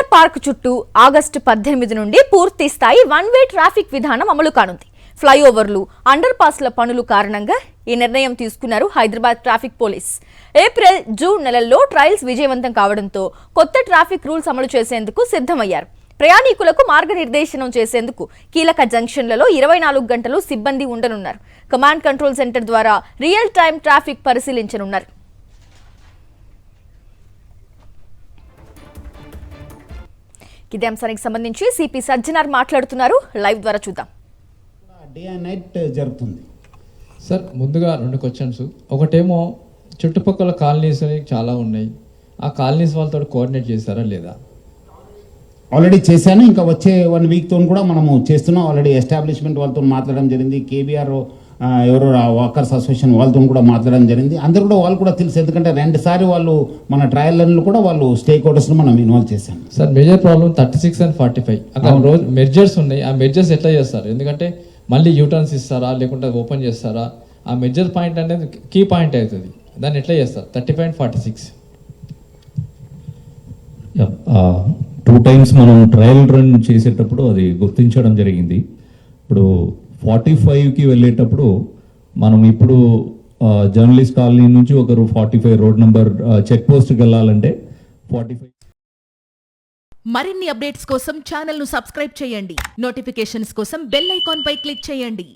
NTR park చుట్టూ August 18 నుండి పూర్తి స్థాయి వన్-వే ట్రాఫిక్ విధానం అమలు కానుంది. ఫ్లైఓవర్లు, అండర్ పాస్ల పనులు కారణంగా ఈ నిర్ణయం తీసుకున్నారు Hyderabad traffic police. April, June నెలల్లో ట్రయల్స్ విజయవంతం కావడంతో కొత్త ట్రాఫిక్ రూల్స్ అమలు చేసేందుకు సిద్ధమయ్యారు. ప్రయాణికులకు మార్గనిర్దేశనం చేసేందుకు కీలక జంక్షన్లలో 24 గంటలు సిబ్బంది ఉండనున్నారు. కమాండ్ కంట్రోల్ సెంటర్ ద్వారా రియల్ టైం ట్రాఫిక్ పరిశీలించనున్నారు. ఇదే అంశానికి సంబంధించి సిపి సజ్జనార్ మాట్లాడుతున్నారు. లైవ్ ద్వారా చూద్దాం. డే అండ్ నైట్ జరుగుతుంది సార్. ముందుగా 2 క్వశ్చన్స్. ఒకటేమో చుట్టుపక్కల కాలనీస్ చాలా ఉన్నాయి, ఆ కాలనీస్ వాళ్ళతో కోఆర్డినేట్ చేస్తారా లేదా? ఆల్రెడీ చేశాను. ఇంకా వచ్చే 1 వీక్తో కూడా మనము చేస్తున్నాం. ఆల్రెడీ ఎస్టాబ్లిష్మెంట్ వాళ్ళతో మాట్లాడడం జరిగింది. కేబీఆర్ ఎవరో వాకర్స్ అసోసియేషన్ వాళ్ళతో కూడా మాట్లాడడం జరిగింది. అందరూ కూడా వాళ్ళు కూడా తెలుసు, ఎందుకంటే 2 సార్లు వాళ్ళు మన ట్రయల్లో కూడా వాళ్ళు స్టేక్ హోల్డర్స్ను మనం ఇన్వాల్వ్ చేశాం. సార్, మేజర్ ప్రాబ్లం 36 and 45 అక్కడ రోజు మెర్జర్స్ ఉన్నాయి. ఆ మెర్జర్స్ ఎట్లా చేస్తారు? ఎందుకంటే మళ్ళీ యూటర్న్స్ ఇస్తారా లేకుంటే ఓపెన్ చేస్తారా? ఆ మెజర్ పాయింట్ అనేది కీ పాయింట్ అవుతుంది. దాన్ని ఎట్లా చేస్తారు? 35 and 46 2 times మనం ట్రయల్ రన్ చేసేటప్పుడు అది గుర్తించడం జరిగింది. ఇప్పుడు 45కి వెళ్ళేటప్పుడు మనం ఇప్పుడు జర్నలిస్ట్ కాలనీ నుంచి ఒకరు 45 రోడ్ నెంబర్ చెక్ పోస్ట్కి వెళ్ళాలంటే 45. మరిన్ని అప్డేట్స్ కోసం ఛానల్ ను సబ్స్క్రైబ్ చేయండి. నోటిఫికేషన్స్ కోసం బెల్ ఐకాన్ పై క్లిక్ చేయండి.